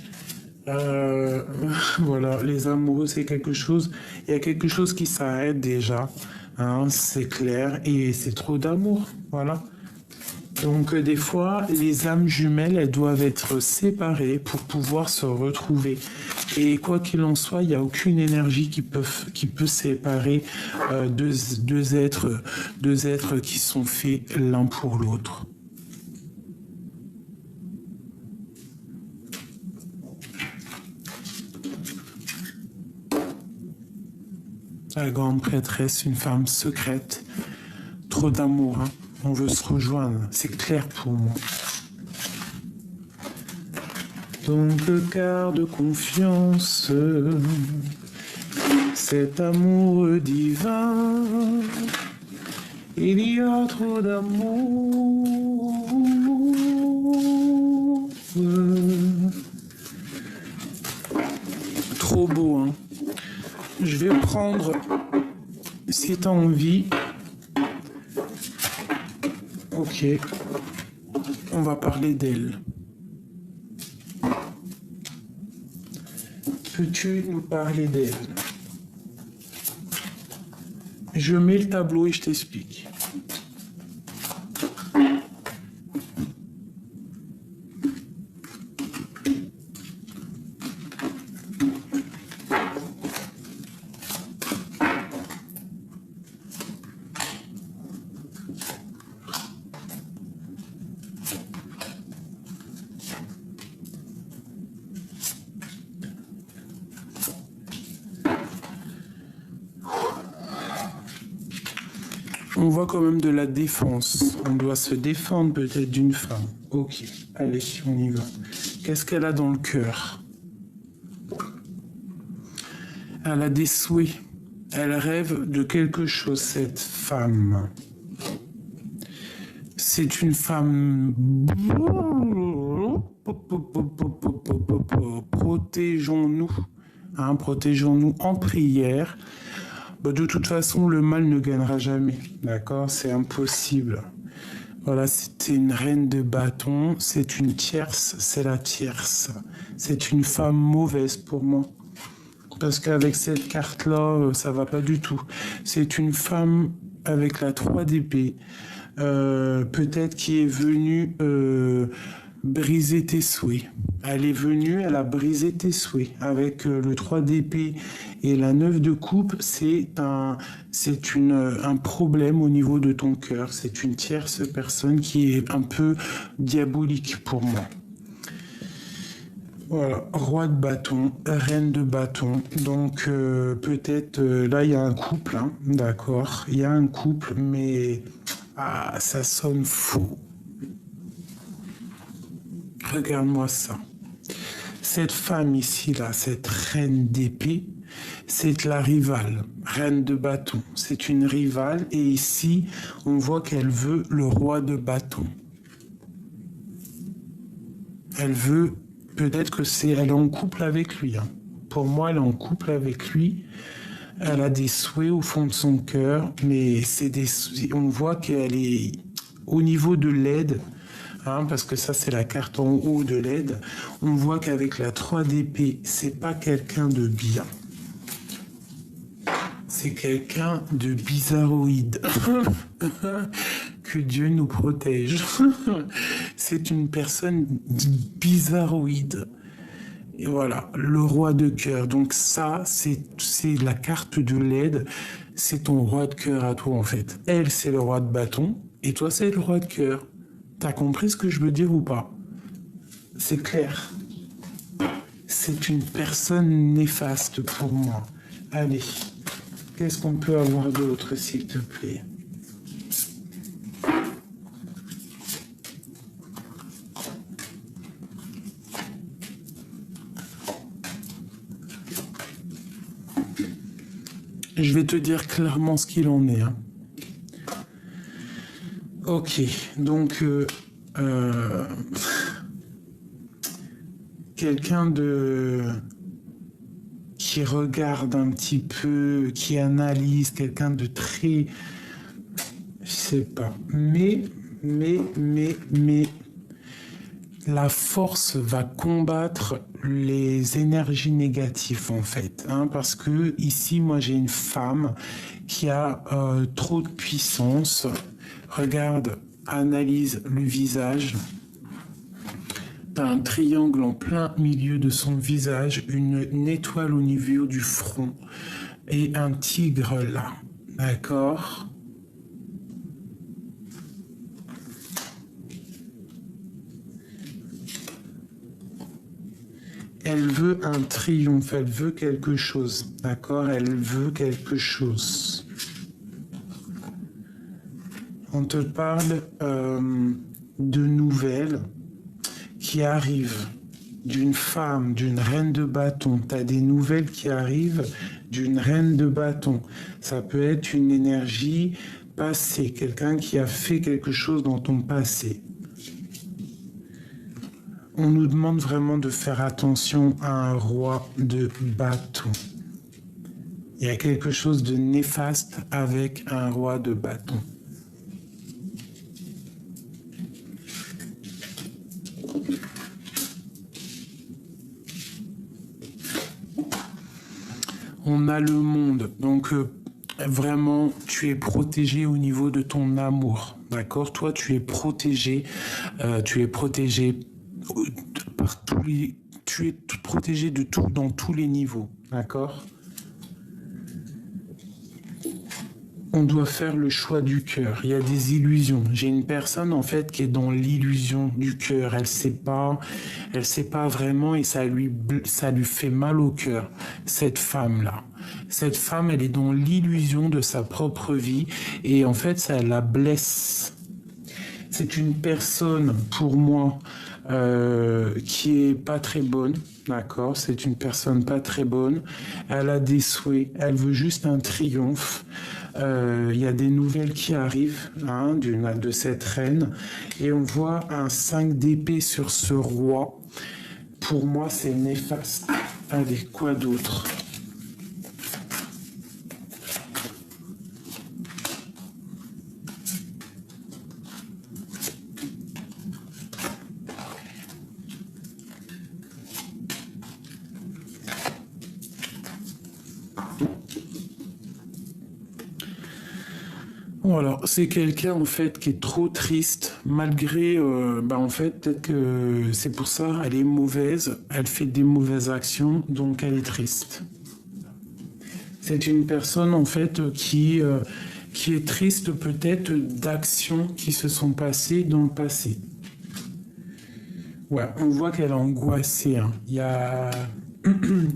Voilà, les amoureux, c'est quelque chose. Il y a quelque chose qui s'arrête déjà, hein, c'est clair, et c'est trop d'amour, voilà. Donc des fois, les âmes jumelles, elles doivent être séparées pour pouvoir se retrouver. Et quoi qu'il en soit, il n'y a aucune énergie qui peut séparer deux êtres qui sont faits l'un pour l'autre. La grande prêtresse, une femme secrète, trop d'amour, hein. On veut se rejoindre, c'est clair pour moi. Donc le quart de confiance, cet amour divin, il y a trop d'amour. Trop beau, hein. Je vais prendre, si t'as envie. Ok, on va parler d'elle. Peux-tu nous parler d'elle? Je mets le tableau et je t'explique. On voit quand même de la défense. On doit se défendre peut-être d'une femme. Ok, allez, on y va. Qu'est-ce qu'elle a dans le cœur? Elle a des souhaits. Elle rêve de quelque chose, cette femme. C'est une femme... Protégeons-nous. Hein, protégeons-nous en prière. Bah, de toute façon, le mal ne gagnera jamais. D'accord? C'est impossible. Voilà, c'était une reine de bâton. C'est une tierce. C'est la tierce. C'est une femme mauvaise pour moi. Parce qu'avec cette carte-là, ça va pas du tout. C'est une femme avec la 3 d'épée. Peut-être qui est venue briser tes souhaits. Elle est venue, elle a brisé tes souhaits. Avec le 3 d'épée et la 9 de coupe, c'est un problème au niveau de ton cœur. C'est une tierce personne qui est un peu diabolique pour moi. Voilà, roi de bâton, reine de bâton. Donc peut-être là il y a un couple, hein, d'accord. Il y a un couple, mais ça sonne faux. Regarde-moi ça. Cette femme ici là, cette reine d'épée, c'est la rivale, reine de bâton. C'est une rivale et ici on voit qu'elle veut le roi de bâton. Elle veut. Peut-être que elle est en couple avec lui. Hein. Pour moi, elle est en couple avec lui. Elle a des souhaits au fond de son cœur, mais on voit qu'elle est au niveau de l'aide, hein, parce que ça, c'est la carte en haut de l'aide. On voit qu'avec la 3 d'épée, c'est pas quelqu'un de bien. C'est quelqu'un de bizarroïde. Que Dieu nous protège. C'est une personne bizarroïde. Et voilà, le roi de cœur. Donc ça, c'est la carte de l'aide. C'est ton roi de cœur à toi, en fait. Elle, c'est le roi de bâton. Et toi, c'est le roi de cœur. T'as compris ce que je veux dire ou pas? C'est clair. C'est une personne néfaste pour moi. Allez, qu'est-ce qu'on peut avoir d'autre, s'il te plaît? Je vais te dire clairement ce qu'il en est. Hein. Ok, donc quelqu'un qui regarde un petit peu, qui analyse, quelqu'un de très, je sais pas, mais la force va combattre les énergies négatives en fait, hein, parce que ici moi j'ai une femme qui a trop de puissance. Regarde, analyse le visage. T'as un triangle en plein milieu de son visage, une étoile au niveau du front et un tigre là, d'accord? Elle veut un triomphe, elle veut quelque chose, d'accord? Elle veut quelque chose. On te parle de nouvelles qui arrivent d'une femme, d'une reine de bâton. Tu as des nouvelles qui arrivent d'une reine de bâton. Ça peut être une énergie passée, quelqu'un qui a fait quelque chose dans ton passé. On nous demande vraiment de faire attention à un roi de bâton. Il y a quelque chose de néfaste avec un roi de bâton. On a le monde, donc vraiment tu es protégé au niveau de ton amour, d'accord? Toi tu es protégé par tu es protégé de tout dans tous les niveaux, d'accord? on doit faire le choix du cœur. Il y a des illusions. J'ai une personne en fait qui est dans l'illusion du cœur. Elle sait pas vraiment et ça lui fait mal au cœur. Cette femme-là. Cette femme, elle est dans l'illusion de sa propre vie et en fait, ça la blesse. C'est une personne, pour moi, qui est pas très bonne, d'accord? C'est une personne pas très bonne. Elle a des souhaits, elle veut juste un triomphe. Il y a des nouvelles qui arrivent hein, de cette reine et on voit un 5 d'épée sur ce roi. Pour moi, c'est néfaste. Allez, quoi d'autre? Bon, alors, c'est quelqu'un en fait qui est trop triste, malgré, en fait, peut-être que c'est pour ça, elle est mauvaise, elle fait des mauvaises actions, donc elle est triste. C'est une personne en fait qui est triste peut-être d'actions qui se sont passées dans le passé. Ouais, on voit qu'elle est angoissée. Hein.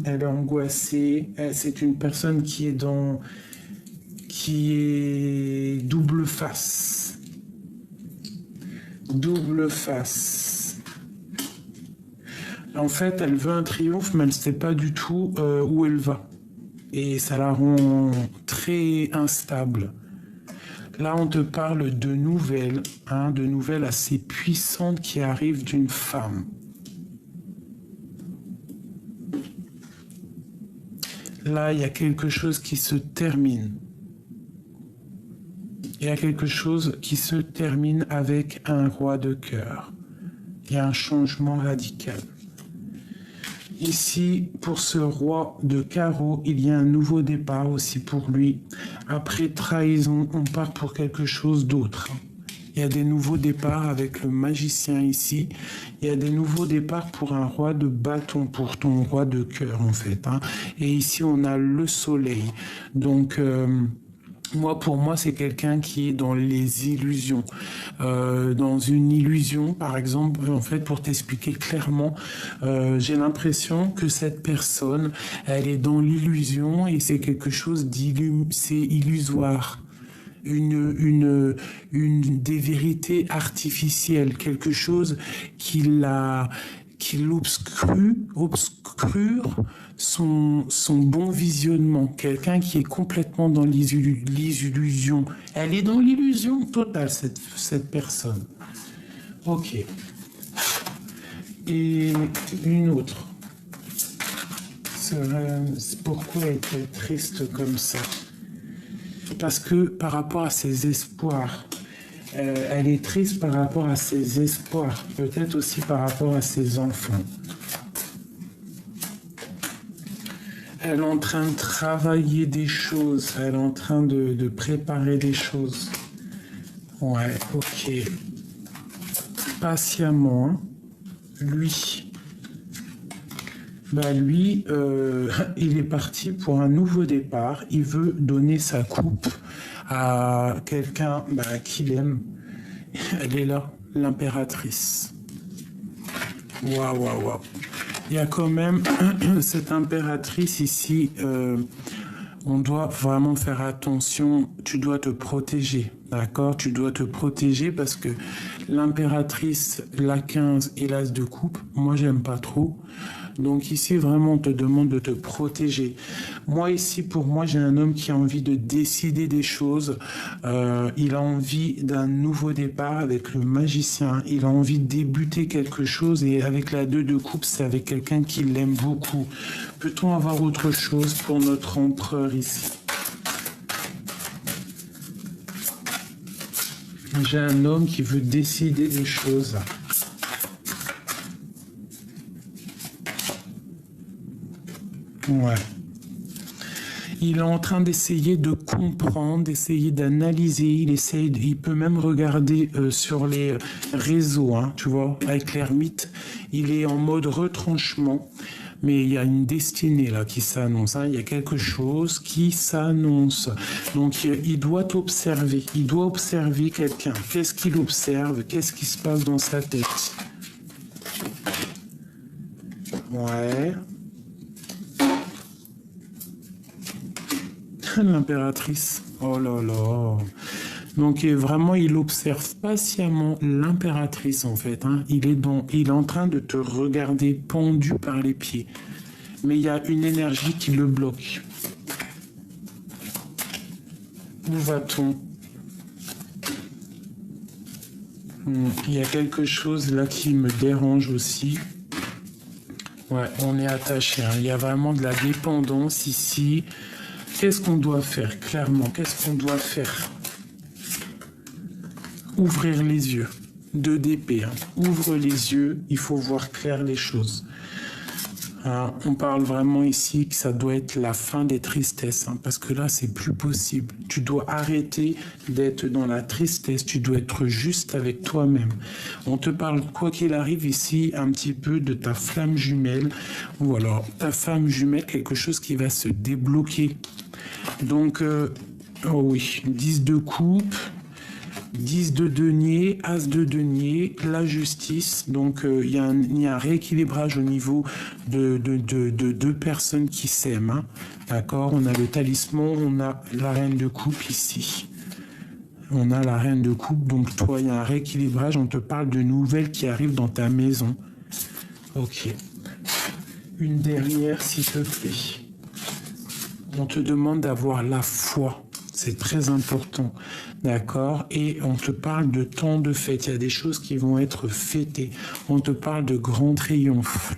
Elle est angoissée. C'est une personne qui est double face. Double face. En fait, elle veut un triomphe, mais elle ne sait pas du tout où elle va. Et ça la rend très instable. Là, on te parle de nouvelles assez puissantes qui arrivent d'une femme. Là, il y a quelque chose qui se termine. Il y a quelque chose qui se termine avec un roi de cœur. Il y a un changement radical. Ici, pour ce roi de carreau, il y a un nouveau départ aussi pour lui. Après trahison, on part pour quelque chose d'autre. Il y a des nouveaux départs avec le magicien ici. Il y a des nouveaux départs pour un roi de bâton, pour ton roi de cœur en fait. Hein. Et ici, on a le soleil. Donc... pour moi, c'est quelqu'un qui est dans les illusions. Dans une illusion, par exemple, en fait, pour t'expliquer clairement, j'ai l'impression que cette personne, elle est dans l'illusion et c'est quelque chose c'est illusoire. Des vérités artificielles, quelque chose qui l'obscure son bon visionnement. Quelqu'un qui est complètement dans les illusions. Elle est dans l'illusion totale, cette personne. Ok. Et une autre. Pourquoi est-elle triste comme ça? Parce que par rapport à ses espoirs, elle est triste par rapport à ses espoirs, peut-être aussi par rapport à ses enfants. Elle est en train de travailler des choses, elle est en train de préparer des choses. Ouais, ok. Patiemment, hein. Lui, il est parti pour un nouveau départ. Il veut donner sa coupe à quelqu'un qu'il aime. Elle est là, l'impératrice. Waouh. Il y a quand même cette impératrice ici. On doit vraiment faire attention. Tu dois te protéger, d'accord? Tu dois te protéger parce que l'impératrice, la 15 et l'as de coupe, moi, j'aime pas trop. Donc ici, vraiment, on te demande de te protéger. Moi, ici, pour moi, j'ai un homme qui a envie de décider des choses. Il a envie d'un nouveau départ avec le magicien. Il a envie de débuter quelque chose. Et avec la 2 de coupe, c'est avec quelqu'un qui l'aime beaucoup. Peut-on avoir autre chose pour notre empereur ici? J'ai un homme qui veut décider des choses. Ouais. Il est en train d'essayer de comprendre, d'essayer d'analyser. Il peut même regarder sur les réseaux, hein, tu vois, avec l'ermite. Il est en mode retranchement mais il y a une destinée là qui s'annonce, hein. Il y a quelque chose qui s'annonce. Donc il doit observer, quelqu'un. Qu'est-ce qu'il observe? Qu'est-ce qui se passe dans sa tête? Ouais. L'impératrice. Oh là là. Donc vraiment, il observe patiemment l'impératrice en fait, hein. Il est en train de te regarder pendu par les pieds. Mais il y a une énergie qui le bloque. Où va-t-on? Il y a quelque chose là qui me dérange aussi. Ouais, on est attaché, hein. Il y a vraiment de la dépendance ici. Qu'est-ce qu'on doit faire, clairement? Qu'est-ce qu'on doit faire? Ouvrir les yeux. 2 d'épée. Hein. Ouvre les yeux, il faut voir clair les choses. Hein, on parle vraiment ici que ça doit être la fin des tristesses, hein, parce que là, c'est plus possible. Tu dois arrêter d'être dans la tristesse, tu dois être juste avec toi-même. On te parle, quoi qu'il arrive ici, un petit peu de ta flamme jumelle, ou alors ta femme jumelle, quelque chose qui va se débloquer. Donc, oh oui, 10 de coupe, 10 de denier, as de denier, la justice. Donc, il y a un rééquilibrage au niveau de 2 personnes qui s'aiment. Hein. D'accord? On a le talisman, on a la reine de coupe ici. On a la reine de coupe. Donc, toi, il y a un rééquilibrage. On te parle de nouvelles qui arrivent dans ta maison. Ok. Une dernière, s'il te plaît. On te demande d'avoir la foi. C'est très important. D'accord? Et on te parle de temps de fête. Il y a des choses qui vont être fêtées. On te parle de grand triomphe.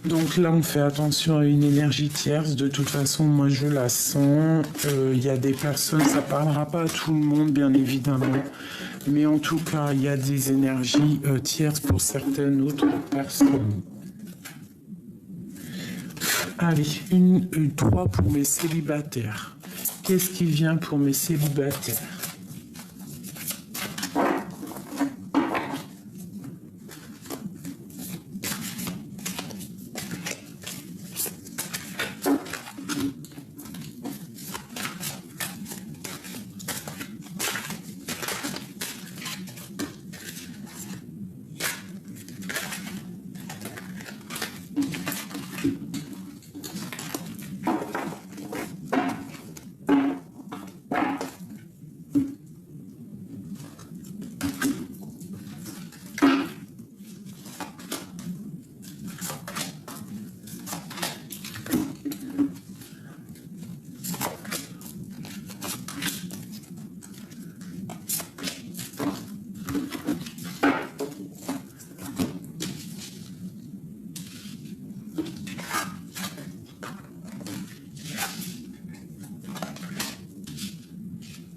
Donc là, on fait attention à une énergie tierce. De toute façon, moi, je la sens. Il y a des personnes, ça ne parlera pas à tout le monde, bien évidemment. Mais en tout cas, il y a des énergies tierces pour certaines autres personnes. Allez, une 3 pour mes célibataires. Qu'est-ce qui vient pour mes célibataires?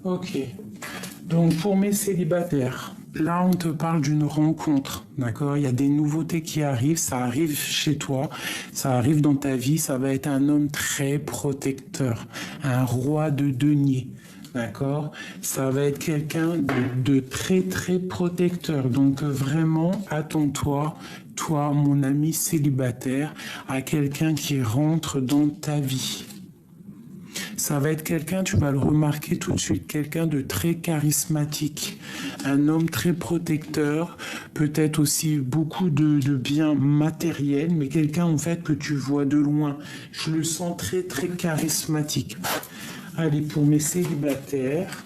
Ok. Donc pour mes célibataires, là on te parle d'une rencontre, d'accord? Il y a des nouveautés qui arrivent, ça arrive chez toi, ça arrive dans ta vie, ça va être un homme très protecteur, un roi de denier, d'accord? Ça va être quelqu'un de très très protecteur, donc vraiment attends-toi, toi mon ami célibataire, à quelqu'un qui rentre dans ta vie. Ça va être quelqu'un, tu vas le remarquer tout de suite, quelqu'un de très charismatique, un homme très protecteur, peut-être aussi beaucoup de biens matériels, mais quelqu'un en fait que tu vois de loin. Je le sens très très charismatique. Allez, pour mes célibataires.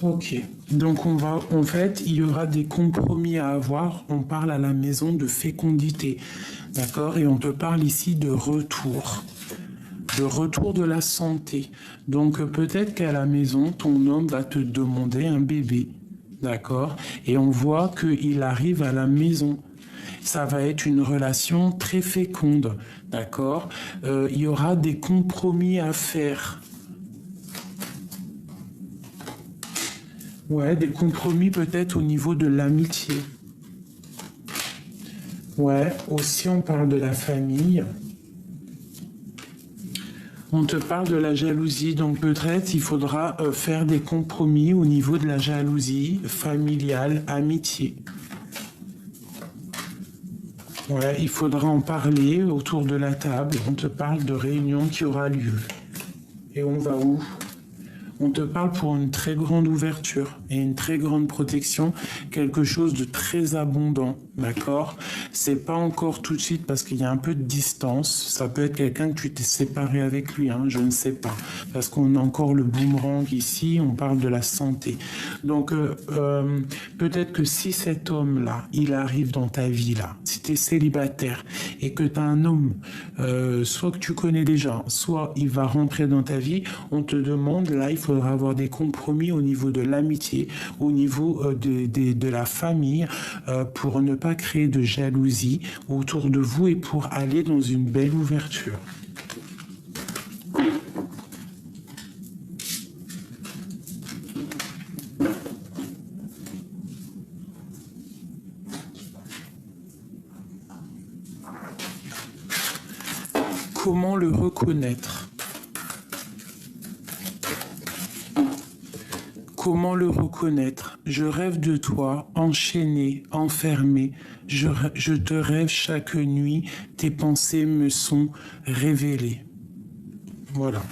Ok, donc en fait, il y aura des compromis à avoir. On parle à la maison de fécondité, d'accord? Et on te parle ici de retour de la santé. Donc peut-être qu'à la maison, ton homme va te demander un bébé, d'accord? Et on voit qu'il arrive à la maison. Ça va être une relation très féconde, d'accord? Il y aura des compromis à faire. Ouais, des compromis peut-être au niveau de l'amitié. Ouais, aussi on parle de la famille. On te parle de la jalousie, donc peut-être il faudra faire des compromis au niveau de la jalousie familiale, amitié. Ouais, il faudra en parler autour de la table. On te parle de réunion qui aura lieu. Et on va où? On te parle pour une très grande ouverture et une très grande protection, quelque chose de très abondant, d'accord? C'est pas encore tout de suite parce qu'il y a un peu de distance. Ça peut être quelqu'un que tu t'es séparé avec lui, hein, je ne sais pas. Parce qu'on a encore le boomerang ici, on parle de la santé. Donc peut-être que si cet homme-là, il arrive dans ta vie là, si tu es célibataire et que tu as un homme, soit que tu connais déjà, soit il va rentrer dans ta vie, on te demande, là, il faudra avoir des compromis au niveau de l'amitié, au niveau de la famille, pour ne pas créer de jalousie autour de vous et pour aller dans une belle ouverture. Comment le reconnaître? Comment le reconnaître? Je rêve de toi, enchaîné, enfermé. Je te rêve chaque nuit, tes pensées me sont révélées. Voilà.